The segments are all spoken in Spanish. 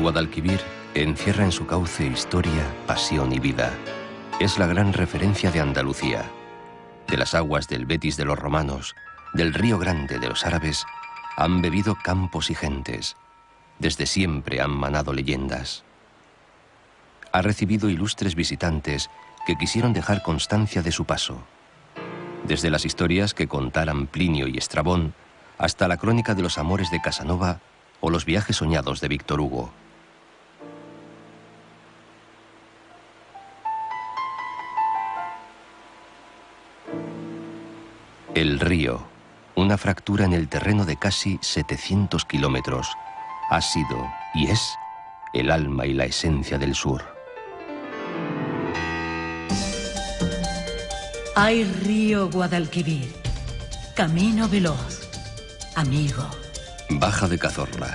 Guadalquivir encierra en su cauce historia, pasión y vida. Es la gran referencia de Andalucía. De las aguas del Betis de los romanos, del Río Grande de los árabes, han bebido campos y gentes. Desde siempre han manado leyendas. Ha recibido ilustres visitantes que quisieron dejar constancia de su paso. Desde las historias que contaran Plinio y Estrabón, hasta la crónica de los amores de Casanova o los viajes soñados de Víctor Hugo. El río, una fractura en el terreno de casi 700 kilómetros, ha sido y es el alma y la esencia del sur. Ay, río Guadalquivir, camino veloz, amigo. Baja de Cazorla.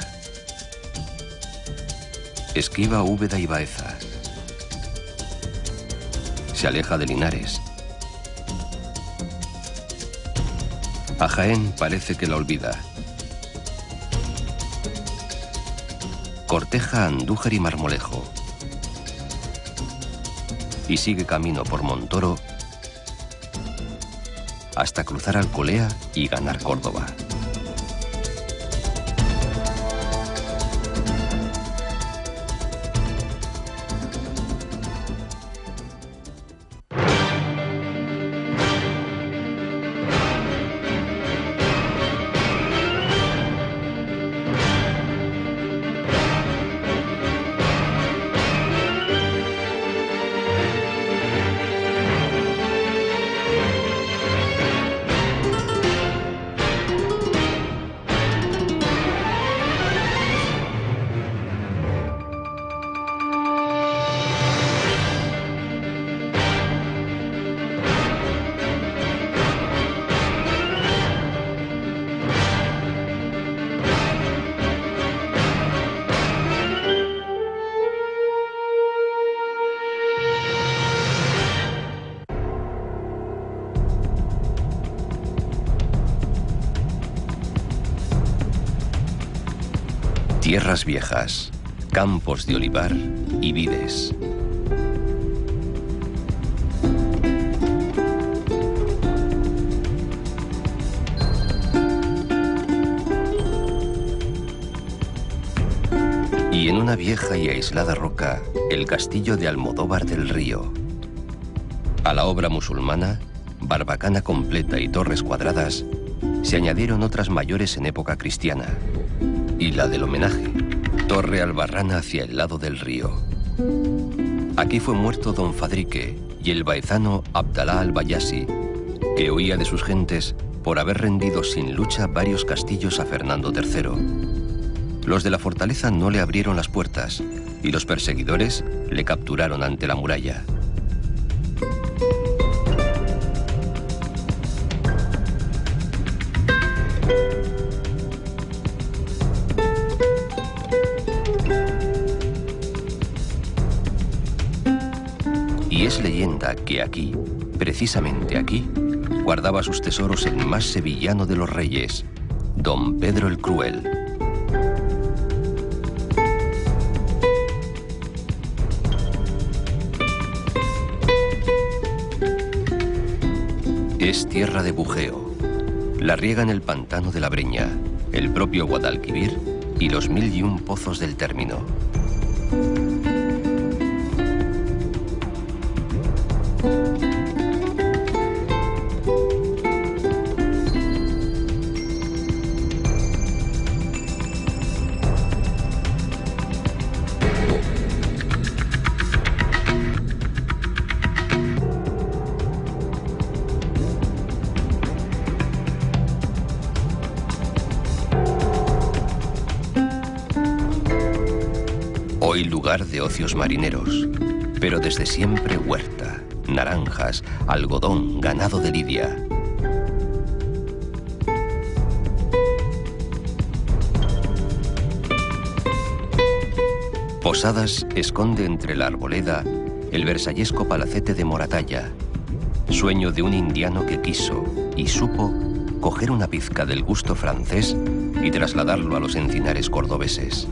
Esquiva Úbeda y Baeza. Se aleja de Linares. A Jaén parece que la olvida. Corteja Andújar y Marmolejo. Y sigue camino por Montoro hasta cruzar Alcolea y ganar Córdoba. Tierras viejas, campos de olivar y vides. Y en una vieja y aislada roca, el castillo de Almodóvar del Río. A la obra musulmana, barbacana completa y torres cuadradas, se añadieron otras mayores en época cristiana. Y la del homenaje, Torre Albarrana hacia el lado del río. Aquí fue muerto don Fadrique y el baezano Abdalá al-Bayasi, que huía de sus gentes por haber rendido sin lucha varios castillos a Fernando III. Los de la fortaleza no le abrieron las puertas y los perseguidores le capturaron ante la muralla. Y es leyenda que aquí, precisamente aquí, guardaba sus tesoros el más sevillano de los reyes, don Pedro el Cruel. Es tierra de bujeo. La riegan el pantano de la Breña, el propio Guadalquivir y los 1001 pozos del término. Hoy lugar de ocios marineros, pero desde siempre huerta, naranjas, algodón, ganado de lidia. Posadas esconde entre la arboleda el versallesco palacete de Moratalla, sueño de un indiano que quiso y supo coger una pizca del gusto francés y trasladarlo a los encinares cordobeses.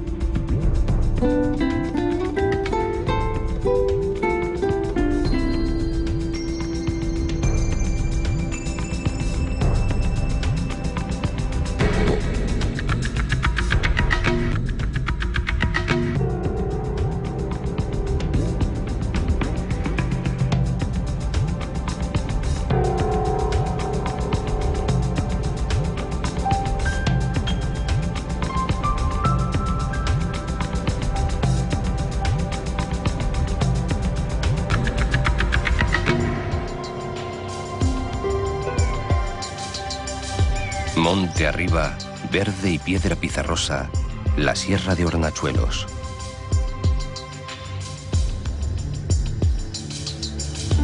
Monte arriba, verde y piedra pizarrosa, la Sierra de Hornachuelos.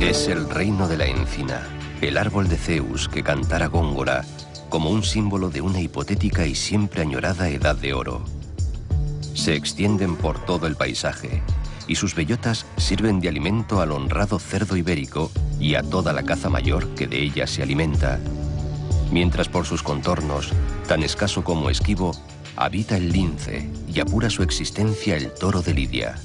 Es el reino de la encina, el árbol de Zeus que cantara Góngora como un símbolo de una hipotética y siempre añorada edad de oro. Se extienden por todo el paisaje y sus bellotas sirven de alimento al honrado cerdo ibérico y a toda la caza mayor que de ella se alimenta. Mientras por sus contornos, tan escaso como esquivo, habita el lince y apura su existencia el toro de Lidia.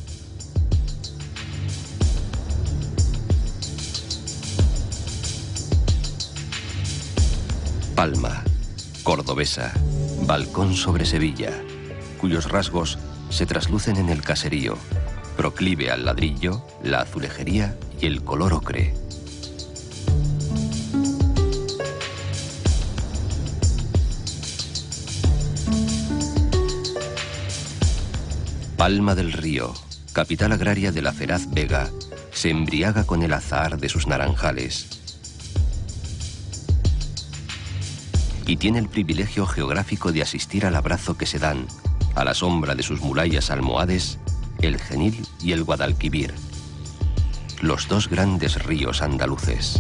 Palma, cordobesa, balcón sobre Sevilla, cuyos rasgos se traslucen en el caserío, proclive al ladrillo, la azulejería y el color ocre. Palma del Río, capital agraria de la feraz Vega, se embriaga con el azahar de sus naranjales. Y tiene el privilegio geográfico de asistir al abrazo que se dan, a la sombra de sus murallas almohades, el Genil y el Guadalquivir, los dos grandes ríos andaluces.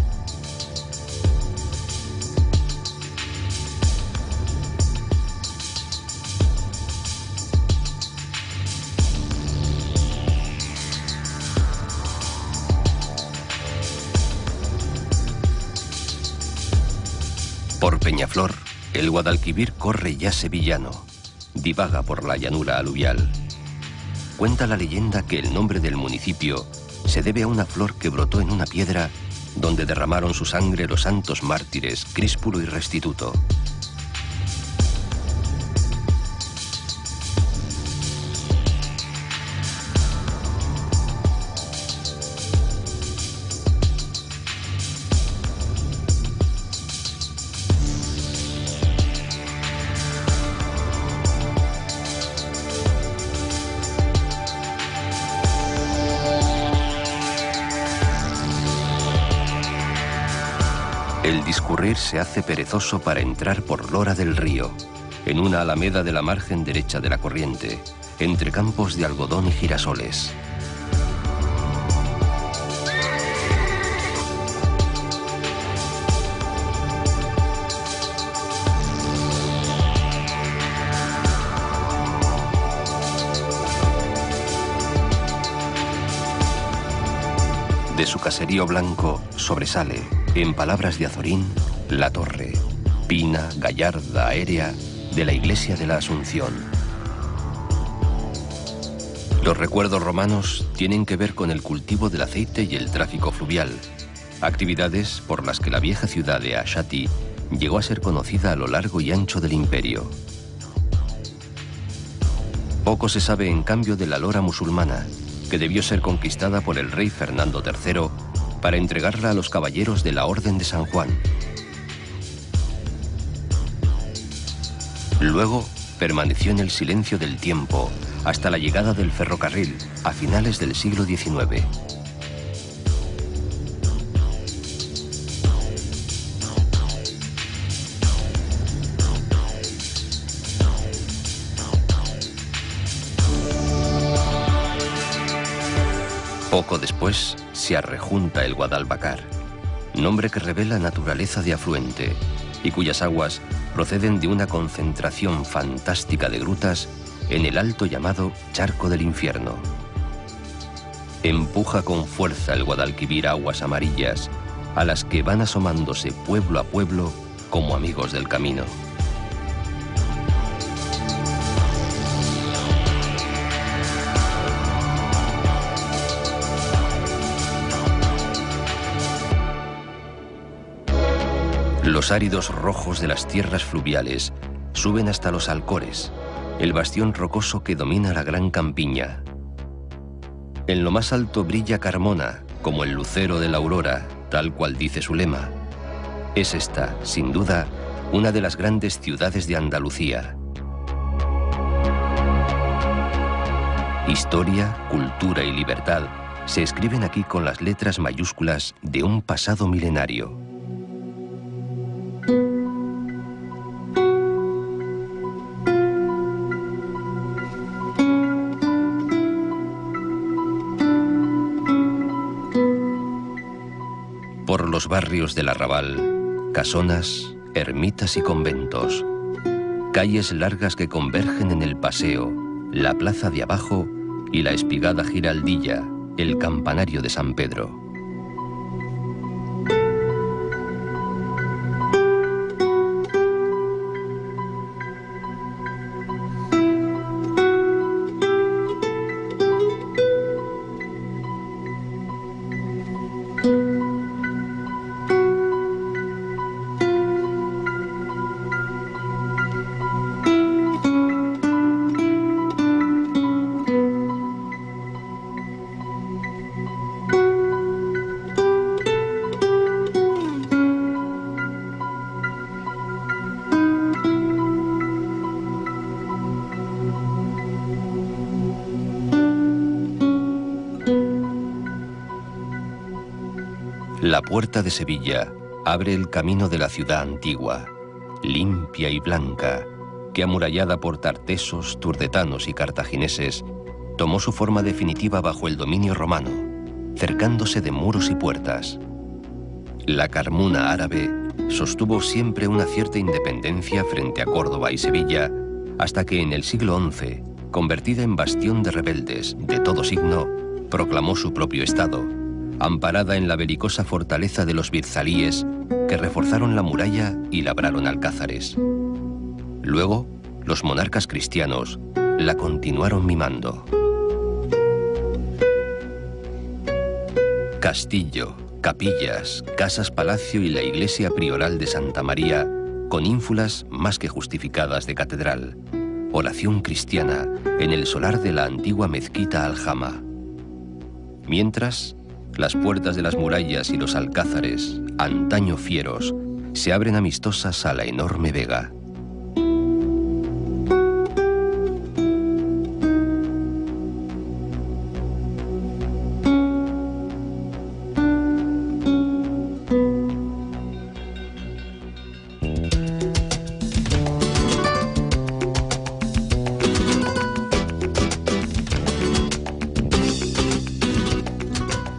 Por Peñaflor, el Guadalquivir corre ya sevillano, divaga por la llanura aluvial. Cuenta la leyenda que el nombre del municipio se debe a una flor que brotó en una piedra donde derramaron su sangre los santos mártires Críspulo y Restituto. El discurrir se hace perezoso para entrar por Lora del Río, en una alameda de la margen derecha de la corriente, entre campos de algodón y girasoles. De su caserío blanco sobresale, en palabras de Azorín, la torre, pina, gallarda, aérea, de la iglesia de la Asunción. Los recuerdos romanos tienen que ver con el cultivo del aceite y el tráfico fluvial, actividades por las que la vieja ciudad de Ashati llegó a ser conocida a lo largo y ancho del imperio. Poco se sabe en cambio de la Lora musulmana, que debió ser conquistada por el rey Fernando III para entregarla a los caballeros de la Orden de San Juan. Luego permaneció en el silencio del tiempo hasta la llegada del ferrocarril a finales del siglo XIX. Poco después se arrejunta el Guadalbacar, nombre que revela naturaleza de afluente y cuyas aguas proceden de una concentración fantástica de grutas en el alto llamado Charco del Infierno. Empuja con fuerza el Guadalquivir aguas amarillas, a las que van asomándose pueblo a pueblo como amigos del camino. Los áridos rojos de las tierras fluviales suben hasta los Alcores, el bastión rocoso que domina la gran campiña. En lo más alto brilla Carmona, como el lucero de la aurora, tal cual dice su lema. Es esta, sin duda, una de las grandes ciudades de Andalucía. Historia, cultura y libertad se escriben aquí con las letras mayúsculas de un pasado milenario. Por los barrios del arrabal, casonas, ermitas y conventos. Calles largas que convergen en el paseo, la plaza de abajo y la espigada giraldilla, el campanario de San Pedro. La puerta de Sevilla abre el camino de la ciudad antigua, limpia y blanca, que amurallada por tartesos, turdetanos y cartagineses, tomó su forma definitiva bajo el dominio romano, cercándose de muros y puertas. La Carmuna árabe sostuvo siempre una cierta independencia frente a Córdoba y Sevilla, hasta que en el siglo XI, convertida en bastión de rebeldes de todo signo, proclamó su propio estado, amparada en la belicosa fortaleza de los birzalíes que reforzaron la muralla y labraron alcázares. Luego, los monarcas cristianos la continuaron mimando. Castillo, capillas, casas-palacio y la iglesia prioral de Santa María, con ínfulas más que justificadas de catedral. Oración cristiana en el solar de la antigua mezquita Aljama. Mientras, las puertas de las murallas y los alcázares, antaño fieros, se abren amistosas a la enorme vega.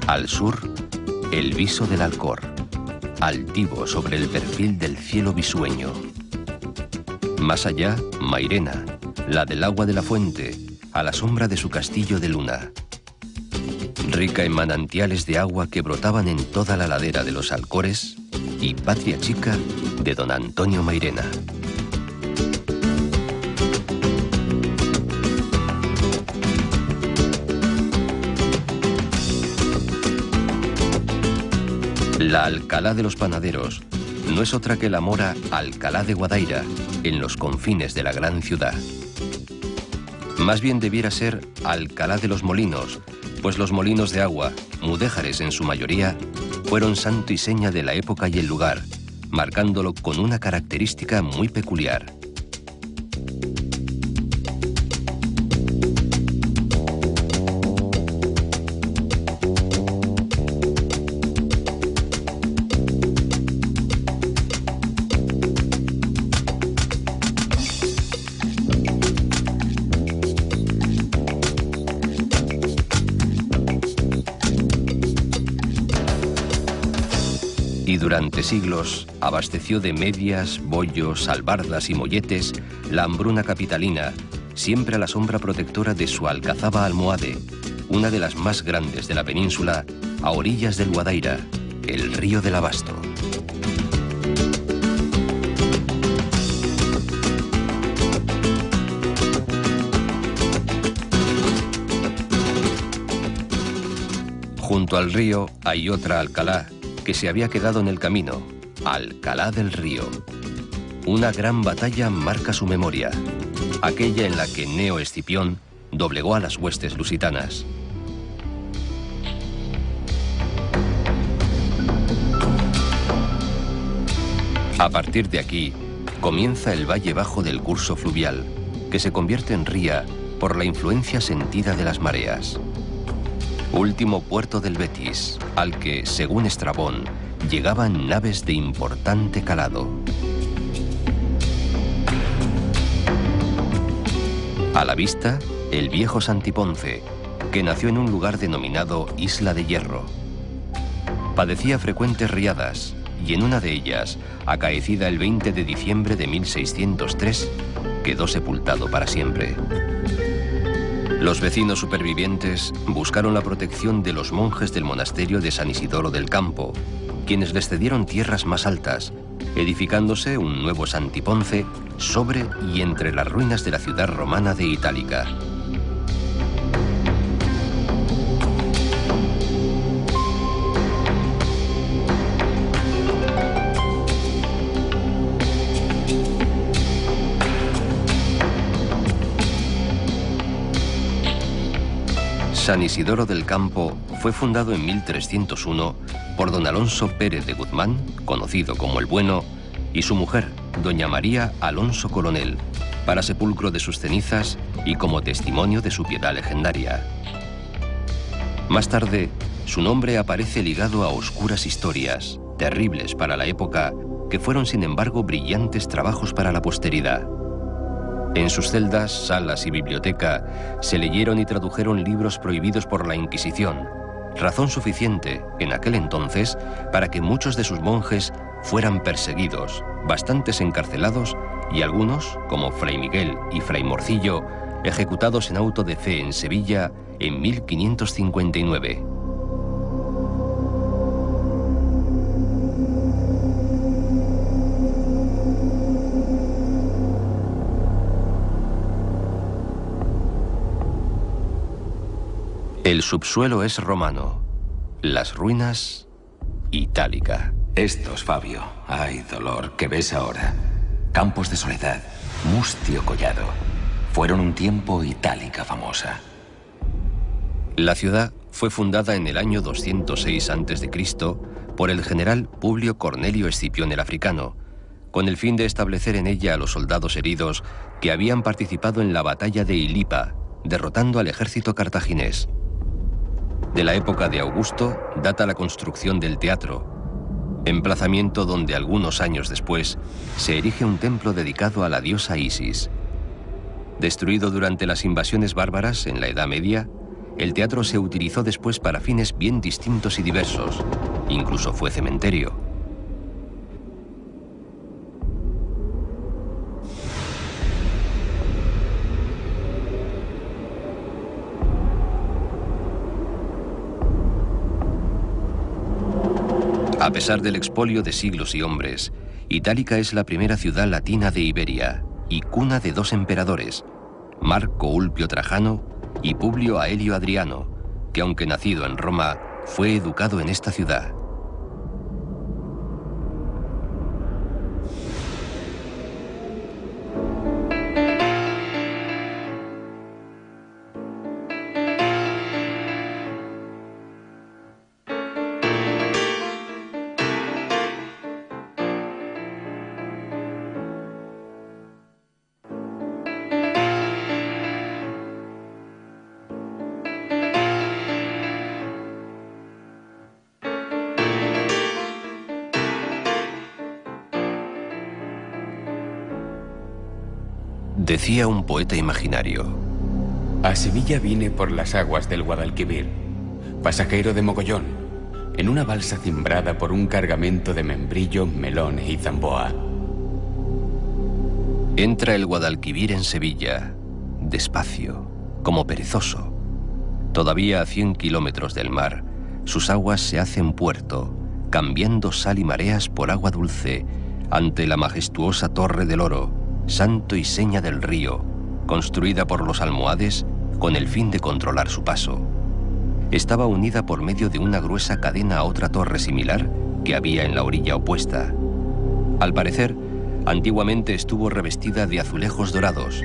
Al sur, el viso del Alcor, altivo sobre el perfil del cielo bisueño. Más allá, Mairena, la del agua de la fuente, a la sombra de su castillo de luna. Rica en manantiales de agua que brotaban en toda la ladera de los Alcores, y patria chica de don Antonio Mairena. La Alcalá de los Panaderos no es otra que la mora Alcalá de Guadaira, en los confines de la gran ciudad. Más bien debiera ser Alcalá de los Molinos, pues los molinos de agua, mudéjares en su mayoría, fueron santo y seña de la época y el lugar, marcándolo con una característica muy peculiar. Y durante siglos abasteció de medias, bollos, albardas y molletes la hambruna capitalina, siempre a la sombra protectora de su alcazaba almohade, una de las más grandes de la península, a orillas del Guadaira, el río del Abasto. Junto al río hay otra Alcalá, que se había quedado en el camino, Alcalá del Río. Una gran batalla marca su memoria, aquella en la que Gneo Escipión doblegó a las huestes lusitanas. A partir de aquí, comienza el valle bajo del curso fluvial, que se convierte en ría por la influencia sentida de las mareas. Último puerto del Betis, al que, según Estrabón, llegaban naves de importante calado. A la vista, el viejo Santiponce, que nació en un lugar denominado Isla de Hierro. Padecía frecuentes riadas y en una de ellas, acaecida el 20 de diciembre de 1603, quedó sepultado para siempre. Los vecinos supervivientes buscaron la protección de los monjes del monasterio de San Isidoro del Campo, quienes les cedieron tierras más altas, edificándose un nuevo Santiponce sobre y entre las ruinas de la ciudad romana de Itálica. San Isidoro del Campo fue fundado en 1301 por don Alonso Pérez de Guzmán, conocido como el Bueno, y su mujer, doña María Alonso Coronel, para sepulcro de sus cenizas y como testimonio de su piedad legendaria. Más tarde, su nombre aparece ligado a oscuras historias, terribles para la época, que fueron sin embargo brillantes trabajos para la posteridad. En sus celdas, salas y biblioteca se leyeron y tradujeron libros prohibidos por la Inquisición, razón suficiente, en aquel entonces, para que muchos de sus monjes fueran perseguidos, bastantes encarcelados y algunos, como Fray Miguel y Fray Morcillo, ejecutados en auto de fe en Sevilla en 1559. El subsuelo es romano, las ruinas, Itálica. Estos, Fabio, ay dolor, que ves ahora. Campos de Soledad, Mustio Collado, fueron un tiempo Itálica famosa. La ciudad fue fundada en el año 206 a.C. por el general Publio Cornelio Escipión el Africano, con el fin de establecer en ella a los soldados heridos que habían participado en la batalla de Ilipa, derrotando al ejército cartaginés. De la época de Augusto data la construcción del teatro, emplazamiento donde algunos años después se erige un templo dedicado a la diosa Isis. Destruido durante las invasiones bárbaras en la Edad Media, el teatro se utilizó después para fines bien distintos y diversos, incluso fue cementerio. A pesar del expolio de siglos y hombres, Itálica es la primera ciudad latina de Iberia y cuna de dos emperadores, Marco Ulpio Trajano y Publio Aelio Adriano, que aunque nacido en Roma, fue educado en esta ciudad. Decía un poeta imaginario: a Sevilla vine por las aguas del Guadalquivir, pasajero de mogollón, en una balsa cimbrada por un cargamento de membrillo, melón y zamboa. Entra el Guadalquivir en Sevilla, despacio, como perezoso. Todavía a 100 kilómetros del mar, sus aguas se hacen puerto, cambiando sal y mareas por agua dulce, ante la majestuosa Torre del Oro, santo y seña del río, construida por los almohades con el fin de controlar su paso. Estaba unida por medio de una gruesa cadena a otra torre similar que había en la orilla opuesta. Al parecer, antiguamente estuvo revestida de azulejos dorados,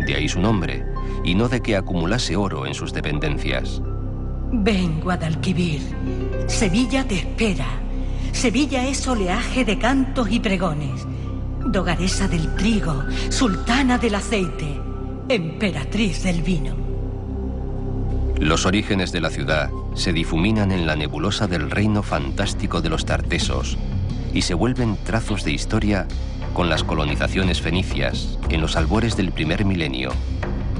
de ahí su nombre, y no de que acumulase oro en sus dependencias. Ven, Guadalquivir, Sevilla te espera. Sevilla es oleaje de cantos y pregones, dogaresa del trigo, sultana del aceite, emperatriz del vino. Los orígenes de la ciudad se difuminan en la nebulosa del reino fantástico de los tartesos y se vuelven trazos de historia con las colonizaciones fenicias en los albores del primer milenio.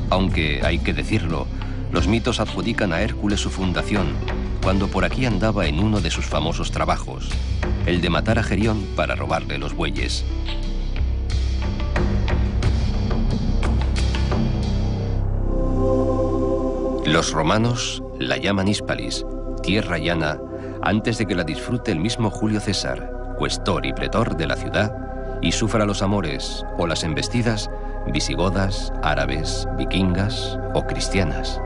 Aunque, hay que decirlo, los mitos adjudican a Hércules su fundación, cuando por aquí andaba en uno de sus famosos trabajos, el de matar a Gerión para robarle los bueyes. Los romanos la llaman Hispalis, tierra llana, antes de que la disfrute el mismo Julio César, cuestor y pretor de la ciudad, y sufra los amores o las embestidas visigodas, árabes, vikingas o cristianas.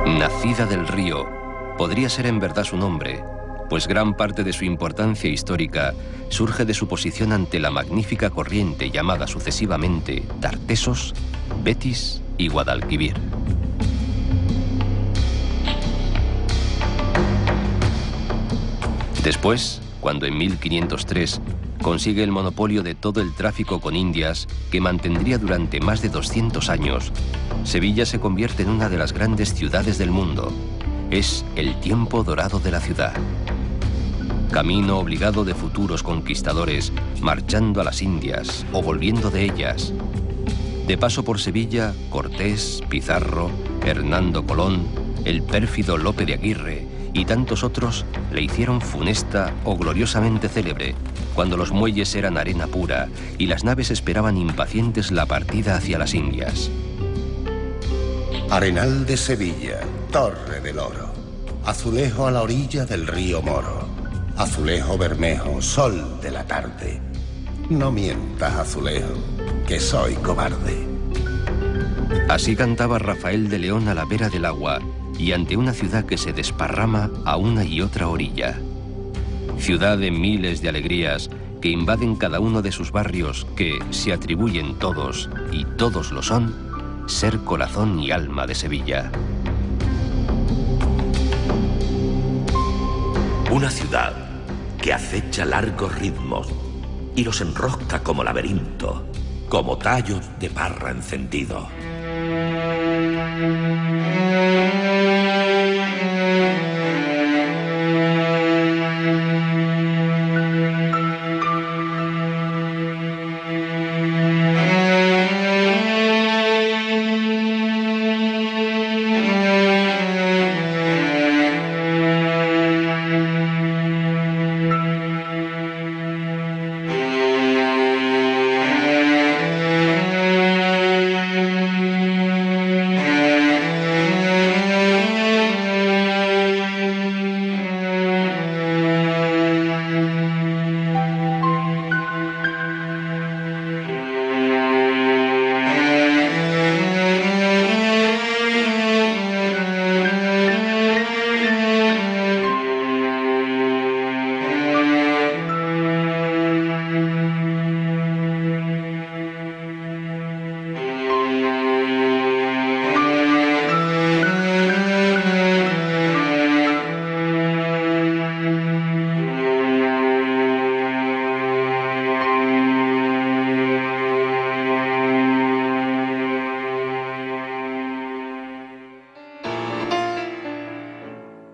Nacida del río, podría ser en verdad su nombre, pues gran parte de su importancia histórica surge de su posición ante la magnífica corriente llamada sucesivamente Tartesos, Betis y Guadalquivir. Después, cuando en 1503 consigue el monopolio de todo el tráfico con Indias, que mantendría durante más de 200 años, Sevilla se convierte en una de las grandes ciudades del mundo. Es el tiempo dorado de la ciudad. Camino obligado de futuros conquistadores, marchando a las Indias o volviendo de ellas. De paso por Sevilla, Cortés, Pizarro, Hernando Colón, el pérfido Lope de Aguirre y tantos otros le hicieron funesta o gloriosamente célebre, cuando los muelles eran arena pura y las naves esperaban impacientes la partida hacia las Indias. Arenal de Sevilla, Torre del Oro, azulejo a la orilla del río Moro, azulejo bermejo, sol de la tarde. No mientas, azulejo, que soy cobarde. Así cantaba Rafael de León a la vera del agua y ante una ciudad que se desparrama a una y otra orilla. Ciudad de miles de alegrías que invaden cada uno de sus barrios que se atribuyen todos, y todos lo son, ser corazón y alma de Sevilla. Una ciudad que acecha largos ritmos y los enrosca como laberinto, como tallos de parra encendido.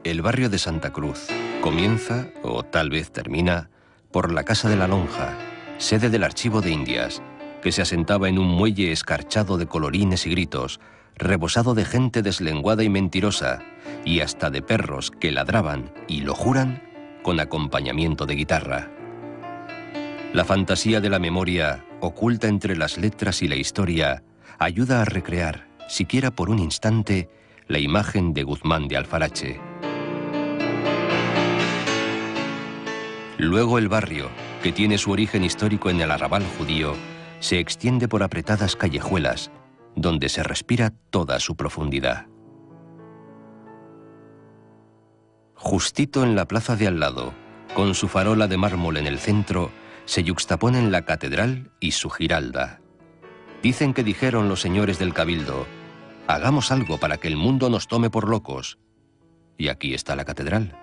El barrio de Santa Cruz comienza, o tal vez termina, por la Casa de la Lonja, sede del Archivo de Indias, que se asentaba en un muelle escarchado de colorines y gritos, rebosado de gente deslenguada y mentirosa, y hasta de perros que ladraban, y lo juran, con acompañamiento de guitarra. La fantasía de la memoria, oculta entre las letras y la historia, ayuda a recrear, siquiera por un instante, la imagen de Guzmán de Alfarache. Luego el barrio, que tiene su origen histórico en el arrabal judío, se extiende por apretadas callejuelas, donde se respira toda su profundidad. Justito en la plaza de al lado, con su farola de mármol en el centro, se yuxtaponen la catedral y su giralda. Dicen que dijeron los señores del cabildo: hagamos algo para que el mundo nos tome por locos. Y aquí está la catedral.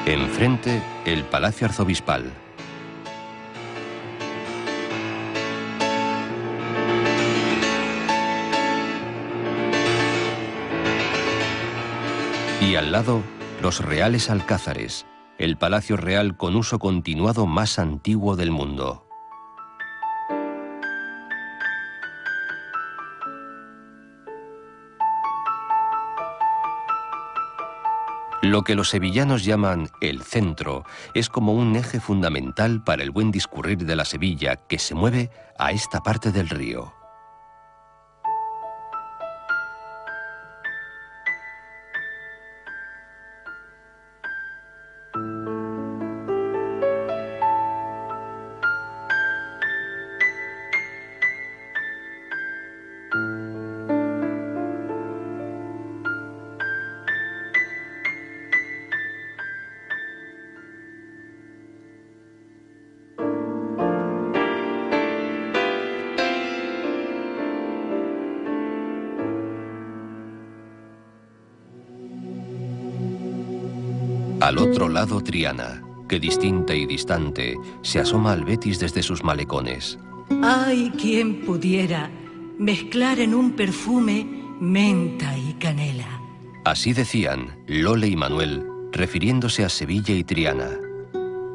Enfrente, el Palacio Arzobispal. Y al lado, los Reales Alcázares, el palacio real con uso continuado más antiguo del mundo. Lo que los sevillanos llaman el centro es como un eje fundamental para el buen discurrir de la Sevilla que se mueve a esta parte del río. Al otro lado Triana, que distinta y distante se asoma al Betis desde sus malecones. ¡Ay, quien pudiera mezclar en un perfume menta y canela! Así decían Lole y Manuel, refiriéndose a Sevilla y Triana.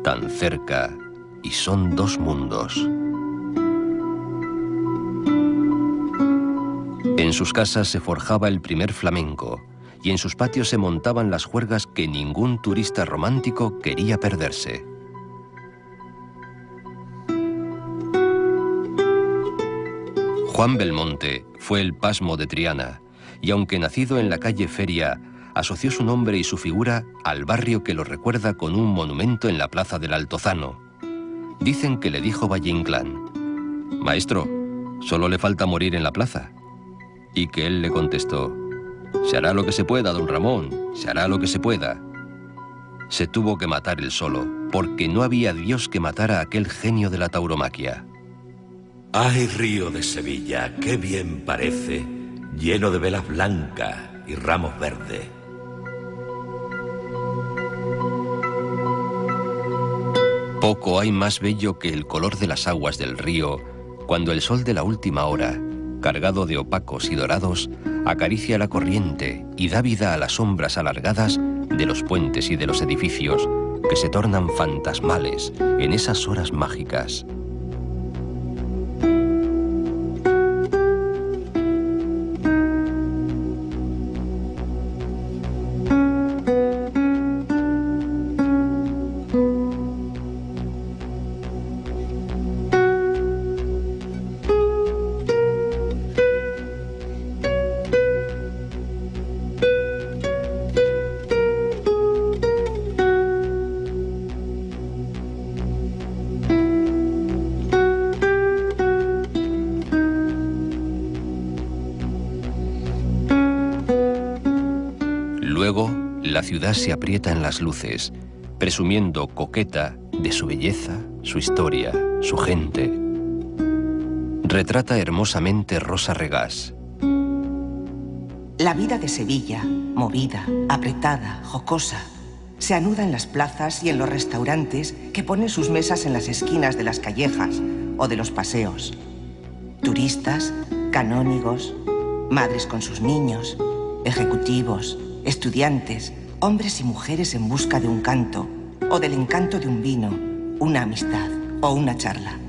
Tan cerca, y son dos mundos. En sus casas se forjaba el primer flamenco, y en sus patios se montaban las juergas que ningún turista romántico quería perderse. Juan Belmonte fue el pasmo de Triana, y aunque nacido en la calle Feria, asoció su nombre y su figura al barrio que lo recuerda con un monumento en la plaza del Altozano. Dicen que le dijo Valle Inclán: «Maestro, solo le falta morir en la plaza». Y que él le contestó: «Se hará lo que se pueda, don Ramón, se hará lo que se pueda». Se tuvo que matar él solo, porque no había Dios que matara a aquel genio de la tauromaquia. ¡Ay, río de Sevilla, qué bien parece, lleno de velas blancas y ramos verdes! Poco hay más bello que el color de las aguas del río, cuando el sol de la última hora, cargado de opacos y dorados, acaricia la corriente y da vida a las sombras alargadas de los puentes y de los edificios que se tornan fantasmales en esas horas mágicas. Luego, la ciudad se aprieta en las luces, presumiendo coqueta de su belleza, su historia, su gente. Retrata hermosamente Rosa Regás. La vida de Sevilla, movida, apretada, jocosa, se anuda en las plazas y en los restaurantes que ponen sus mesas en las esquinas de las callejas o de los paseos. Turistas, canónigos, madres con sus niños, ejecutivos, estudiantes, hombres y mujeres en busca de un canto o del encanto de un vino, una amistad o una charla.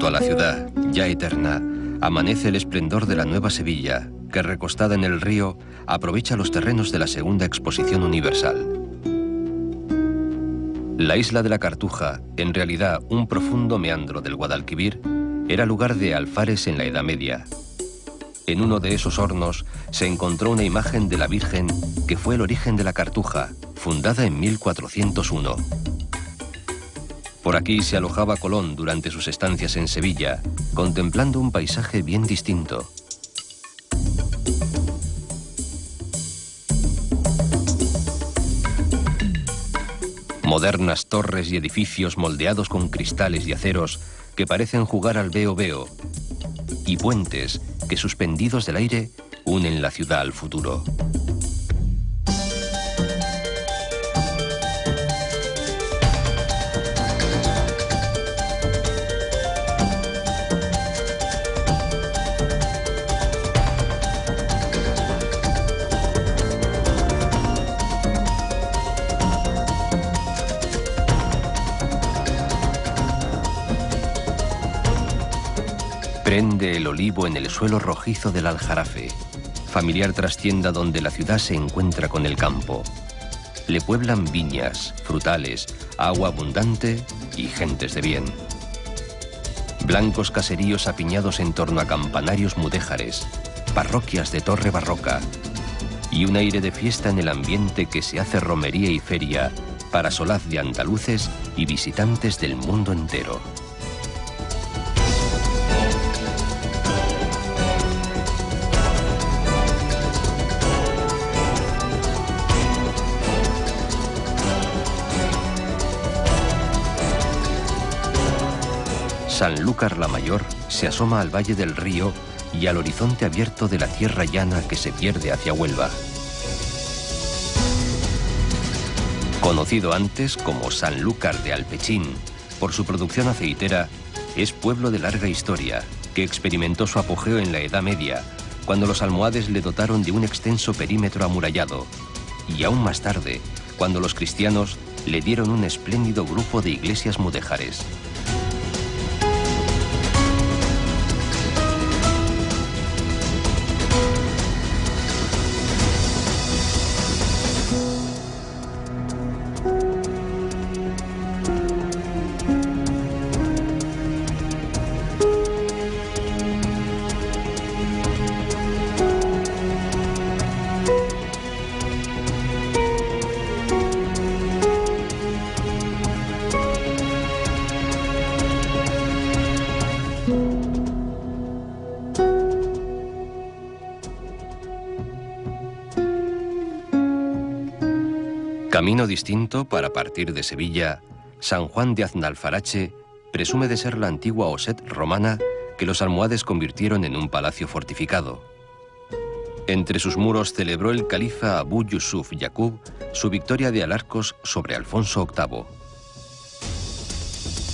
A la ciudad, ya eterna, amanece el esplendor de la nueva Sevilla, que recostada en el río, aprovecha los terrenos de la segunda exposición universal. La isla de la Cartuja, en realidad un profundo meandro del Guadalquivir, era lugar de alfares en la Edad Media. En uno de esos hornos se encontró una imagen de la Virgen que fue el origen de la Cartuja, fundada en 1401. Por aquí se alojaba Colón durante sus estancias en Sevilla, contemplando un paisaje bien distinto. Modernas torres y edificios moldeados con cristales y aceros que parecen jugar al veo-veo, y puentes que, suspendidos del aire, unen la ciudad al futuro. Prende el olivo en el suelo rojizo del Aljarafe, familiar trastienda donde la ciudad se encuentra con el campo. Le pueblan viñas, frutales, agua abundante y gentes de bien. Blancos caseríos apiñados en torno a campanarios mudéjares, parroquias de torre barroca y un aire de fiesta en el ambiente que se hace romería y feria para solaz de andaluces y visitantes del mundo entero. Sanlúcar la Mayor se asoma al valle del río y al horizonte abierto de la tierra llana que se pierde hacia Huelva. Conocido antes como Sanlúcar de Alpechín por su producción aceitera, es pueblo de larga historia que experimentó su apogeo en la Edad Media, cuando los almohades le dotaron de un extenso perímetro amurallado, y aún más tarde, cuando los cristianos le dieron un espléndido grupo de iglesias mudéjares. Camino distinto para partir de Sevilla, San Juan de Aznalfarache presume de ser la antigua Oset romana que los almohades convirtieron en un palacio fortificado. Entre sus muros celebró el califa Abu Yusuf Yaqub su victoria de Alarcos sobre Alfonso VIII.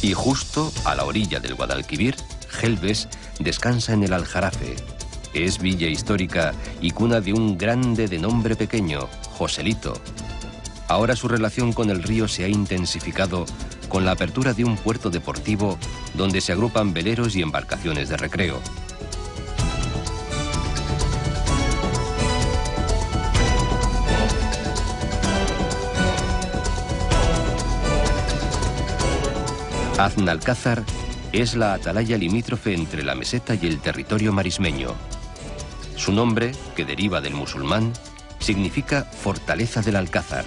Y justo a la orilla del Guadalquivir, Gelbes descansa en el Aljarafe. Es villa histórica y cuna de un grande de nombre pequeño, Joselito. Ahora su relación con el río se ha intensificado con la apertura de un puerto deportivo donde se agrupan veleros y embarcaciones de recreo. Aznalcázar es la atalaya limítrofe entre la meseta y el territorio marismeño. Su nombre, que deriva del musulmán, significa Fortaleza del Alcázar.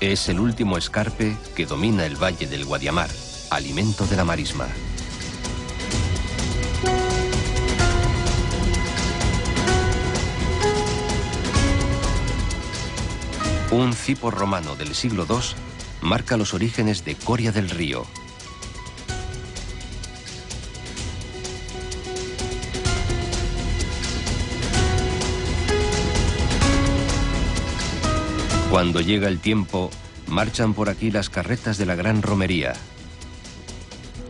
Es el último escarpe que domina el valle del Guadiamar, alimento de la marisma. Un cipo romano del siglo II marca los orígenes de Coria del Río. Cuando llega el tiempo, marchan por aquí las carretas de la gran romería.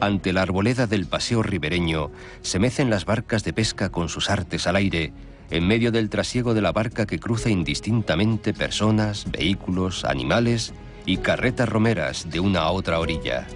Ante la arboleda del paseo ribereño, se mecen las barcas de pesca con sus artes al aire, en medio del trasiego de la barca que cruza indistintamente personas, vehículos, animales y carretas romeras de una a otra orilla.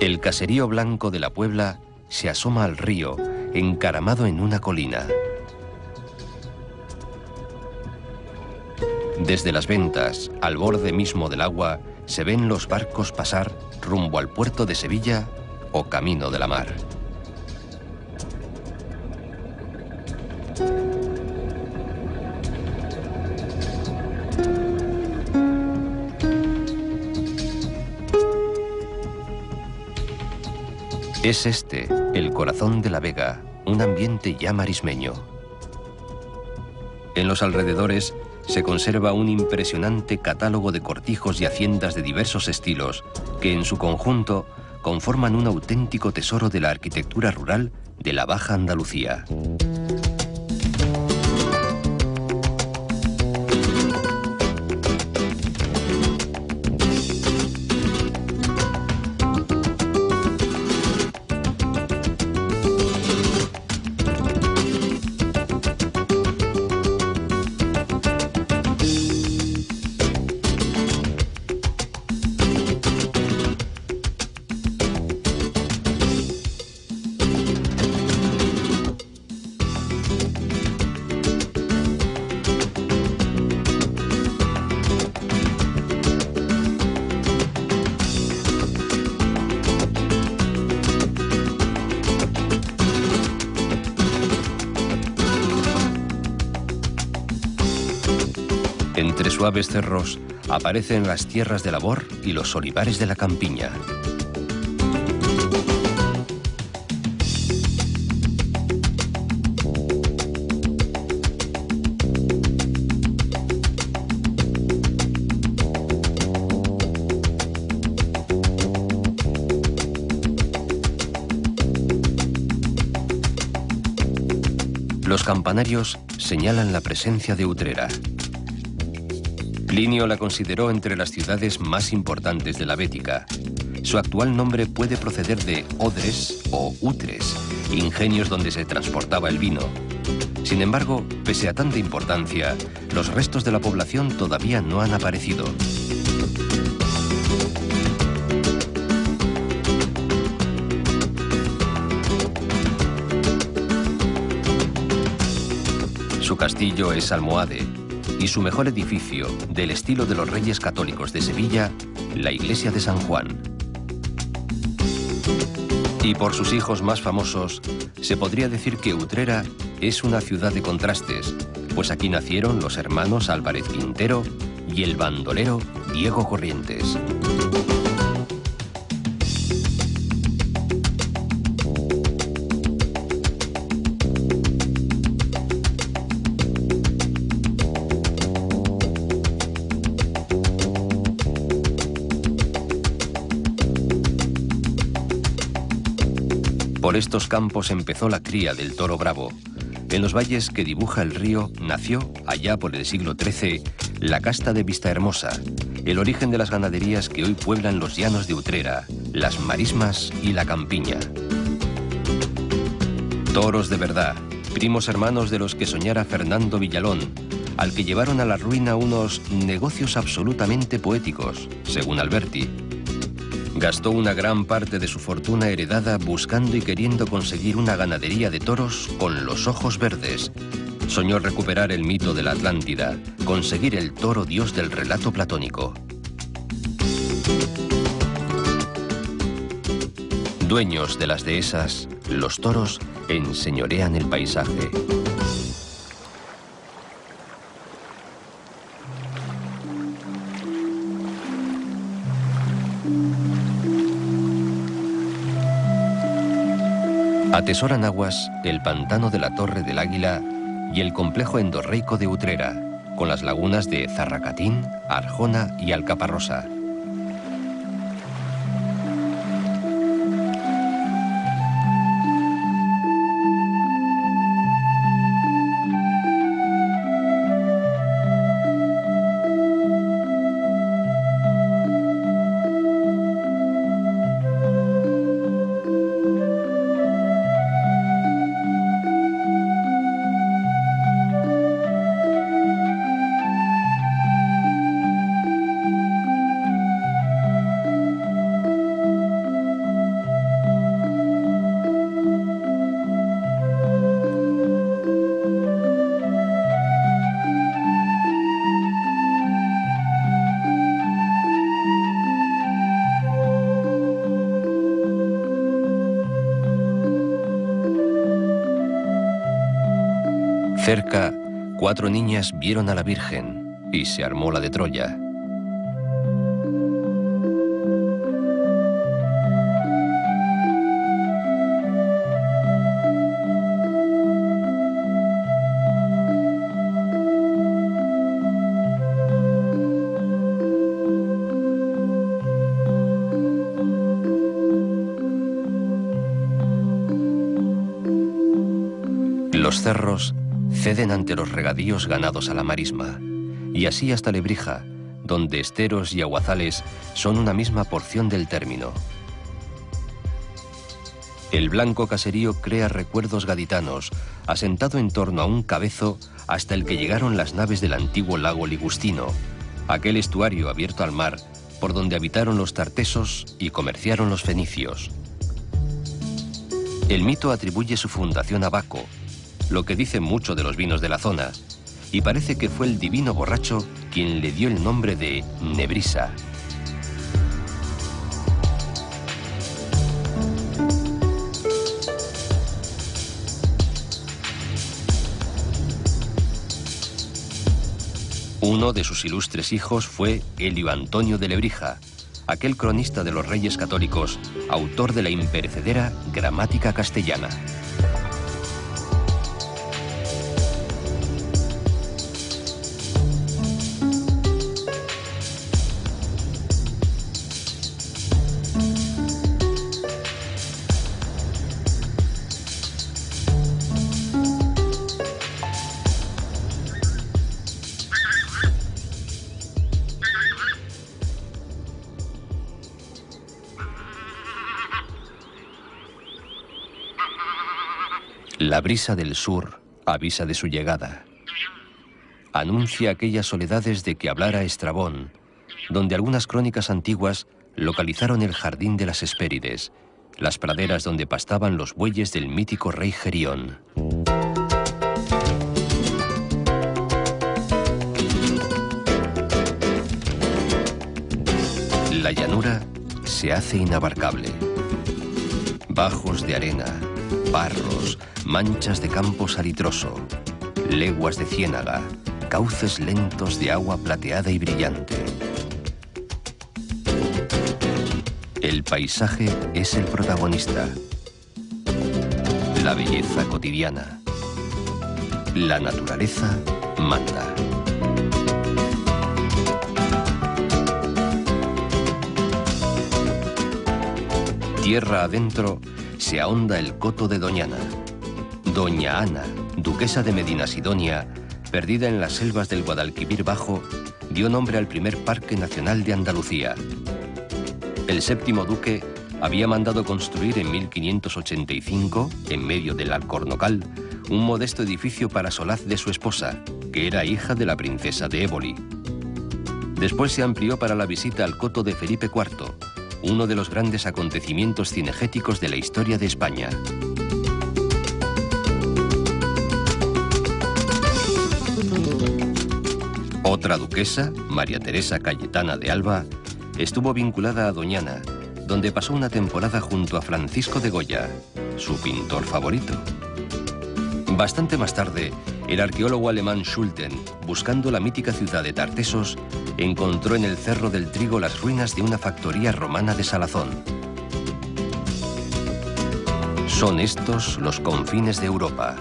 El caserío blanco de la Puebla se asoma al río, encaramado en una colina. Desde las ventas, al borde mismo del agua, se ven los barcos pasar rumbo al puerto de Sevilla o camino de la mar. Es este, el corazón de la Vega, un ambiente ya marismeño. En los alrededores se conserva un impresionante catálogo de cortijos y haciendas de diversos estilos que en su conjunto conforman un auténtico tesoro de la arquitectura rural de la Baja Andalucía. Entre suaves cerros aparecen las tierras de labor y los olivares de la campiña. Los campanarios señalan la presencia de Utrera. Plinio la consideró entre las ciudades más importantes de la Bética. Su actual nombre puede proceder de odres o utres, ingenios donde se transportaba el vino. Sin embargo, pese a tanta importancia, los restos de la población todavía no han aparecido. Su castillo es almohade y su mejor edificio, del estilo de los Reyes Católicos de Sevilla, la iglesia de San Juan. Y por sus hijos más famosos, se podría decir que Utrera es una ciudad de contrastes, pues aquí nacieron los hermanos Álvarez Quintero y el bandolero Diego Corrientes. Por estos campos empezó la cría del toro bravo. En los valles que dibuja el río nació, allá por el siglo XIII, la casta de Vistahermosa, el origen de las ganaderías que hoy pueblan los llanos de Utrera, las marismas y la campiña. Toros de verdad, primos hermanos de los que soñara Fernando Villalón, al que llevaron a la ruina unos negocios absolutamente poéticos, según Alberti. Gastó una gran parte de su fortuna heredada buscando y queriendo conseguir una ganadería de toros con los ojos verdes. Soñó recuperar el mito de la Atlántida, conseguir el toro dios del relato platónico. Dueños de las dehesas, los toros enseñorean el paisaje. Atesoran aguas el pantano de la Torre del Águila y el complejo endorreico de Utrera, con las lagunas de Zarracatín, Arjona y Alcaparrosa. Cerca, 4 niñas vieron a la Virgen y se armó la de Troya. cerros ceden ante los regadíos ganados a la marisma, y así hasta Lebrija, donde esteros y aguazales son una misma porción del término. El blanco caserío crea recuerdos gaditanos, asentado en torno a un cabezo hasta el que llegaron las naves del antiguo lago Ligustino, aquel estuario abierto al mar por donde habitaron los tartesos y comerciaron los fenicios. El mito atribuye su fundación a Baco, lo que dice mucho de los vinos de la zona, y parece que fue el divino borracho quien le dio el nombre de Nebrisa. Uno de sus ilustres hijos fue Elio Antonio de Lebrija, aquel cronista de los Reyes Católicos, autor de la imperecedera Gramática Castellana. La brisa del sur avisa de su llegada. Anuncia aquellas soledades de que hablara Estrabón, donde algunas crónicas antiguas localizaron el jardín de las Hespérides, las praderas donde pastaban los bueyes del mítico rey Gerión. La llanura se hace inabarcable. Bajos de arena, barros, manchas de campo salitroso, leguas de ciénaga, cauces lentos de agua plateada y brillante. El paisaje es el protagonista. La belleza cotidiana. La naturaleza manda. Tierra adentro se ahonda el coto de Doñana. Doña Ana, duquesa de Medinasidonia, perdida en las selvas del Guadalquivir Bajo, dio nombre al primer parque nacional de Andalucía. El séptimo duque había mandado construir en 1585, en medio del Alcornocal, un modesto edificio para solaz de su esposa, que era hija de la princesa de Éboli. Después se amplió para la visita al coto de Felipe IV, uno de los grandes acontecimientos cinegéticos de la historia de España. Otra duquesa, María Teresa Cayetana de Alba, estuvo vinculada a Doñana, donde pasó una temporada junto a Francisco de Goya, su pintor favorito. Bastante más tarde, el arqueólogo alemán Schulten, buscando la mítica ciudad de Tartesos, encontró en el Cerro del Trigo las ruinas de una factoría romana de salazón. Son estos los confines de Europa.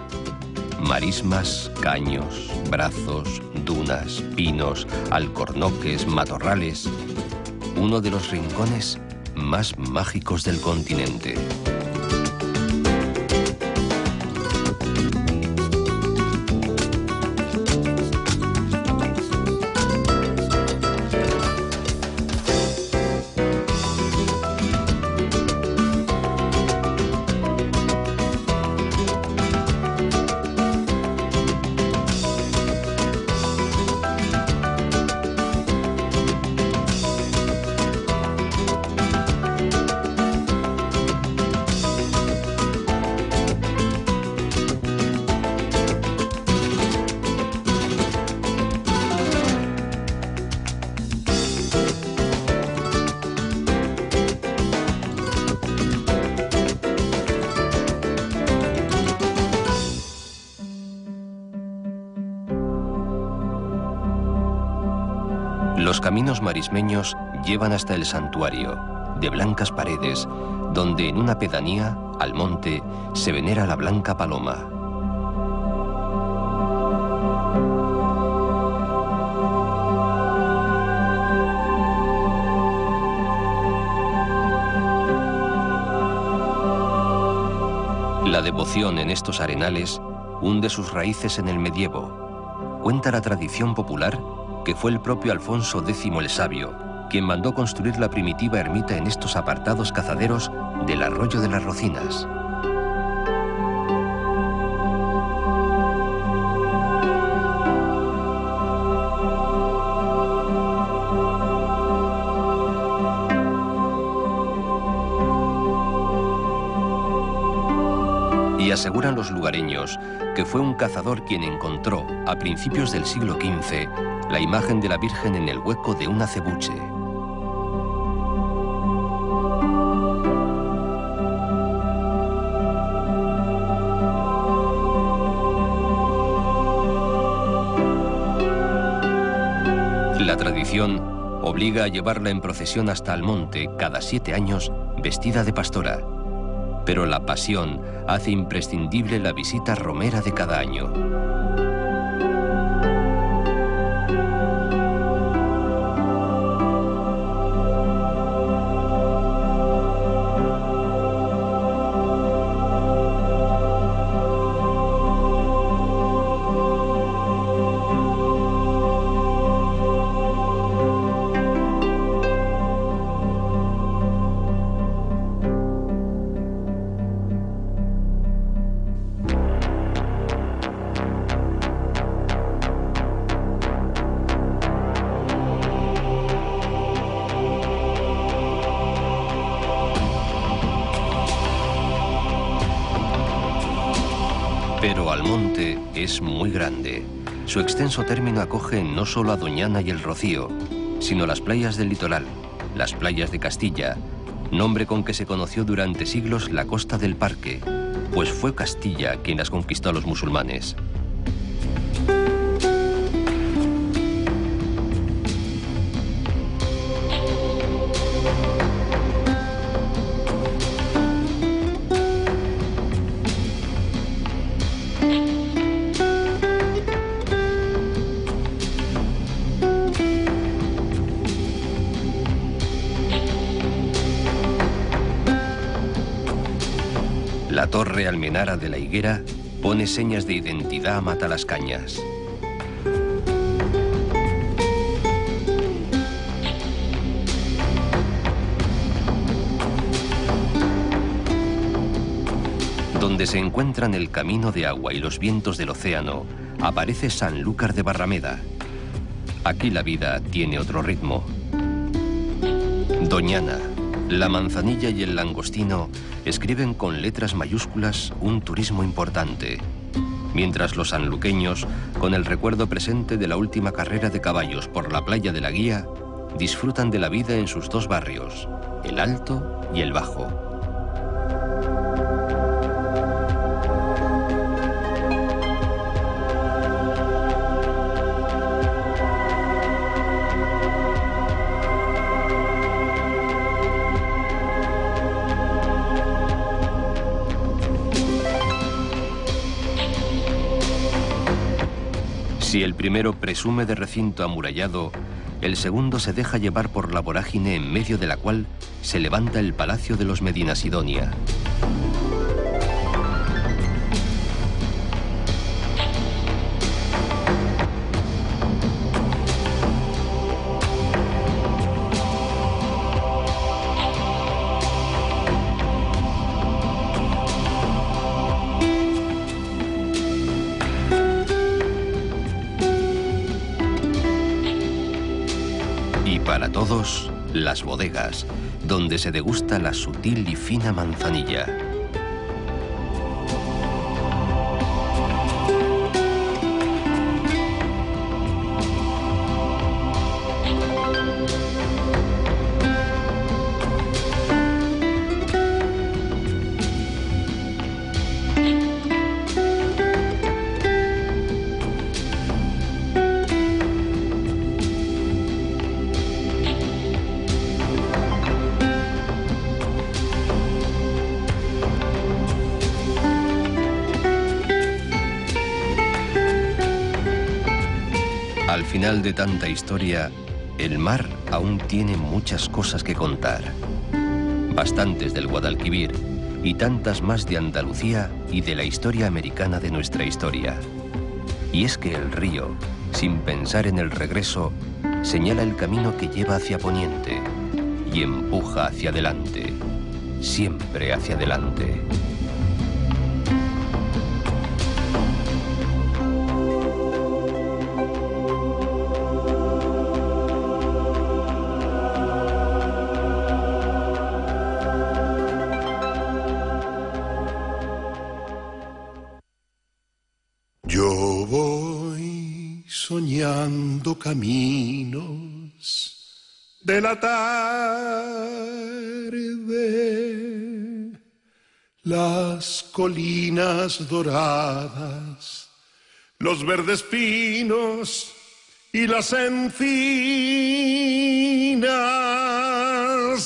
Marismas, caños, brazos, dunas, pinos, alcornoques, matorrales. Uno de los rincones más mágicos del continente. Los caminos marismeños llevan hasta el santuario, de blancas paredes, donde en una pedanía, al monte, se venera la blanca paloma. La devoción en estos arenales hunde sus raíces en el medievo. Cuenta la tradición popular que fue el propio Alfonso X el Sabio quien mandó construir la primitiva ermita en estos apartados cazaderos del arroyo de las Rocinas. Y aseguran los lugareños que fue un cazador quien encontró, a principios del siglo XV, la imagen de la Virgen en el hueco de un acebuche. La tradición obliga a llevarla en procesión hasta el monte cada 7 años vestida de pastora. Pero la pasión hace imprescindible la visita romera de cada año. Pero Almonte es muy grande. Su extenso término acoge no solo a Doñana y el Rocío, sino las playas del litoral, las playas de Castilla, nombre con que se conoció durante siglos la costa del Parque, pues fue Castilla quien las conquistó a los musulmanes. La torre almenara de la Higuera pone señas de identidad a Matalascañas. Donde se encuentran el camino de agua y los vientos del océano, aparece Sanlúcar de Barrameda. Aquí la vida tiene otro ritmo. Doñana, la Manzanilla y el Langostino escriben con letras mayúsculas un turismo importante, mientras los sanluqueños, con el recuerdo presente de la última carrera de caballos por la playa de la Guía, disfrutan de la vida en sus dos barrios, el Alto y el Bajo. Si el primero presume de recinto amurallado, el segundo se deja llevar por la vorágine en medio de la cual se levanta el palacio de los Medina Sidonia. Para todos, las bodegas, donde se degusta la sutil y fina manzanilla. Al final de tanta historia, el mar aún tiene muchas cosas que contar. Bastantes del Guadalquivir, y tantas más de Andalucía y de la historia americana de nuestra historia. Y es que el río, sin pensar en el regreso, señala el camino que lleva hacia poniente y empuja hacia adelante, siempre hacia adelante. Yo voy soñando caminos de la tarde, las colinas doradas, los verdes pinos y las encinas,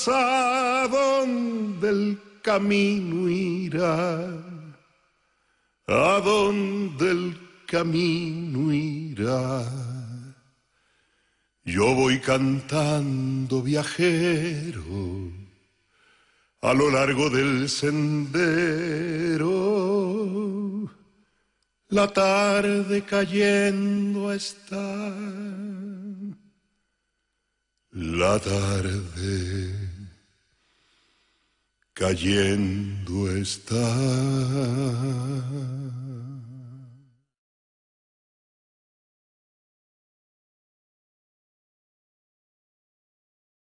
¿a dónde el camino irá? ¿A dónde el camino irá? Yo voy cantando viajero a lo largo del sendero. La tarde cayendo está. La tarde cayendo está.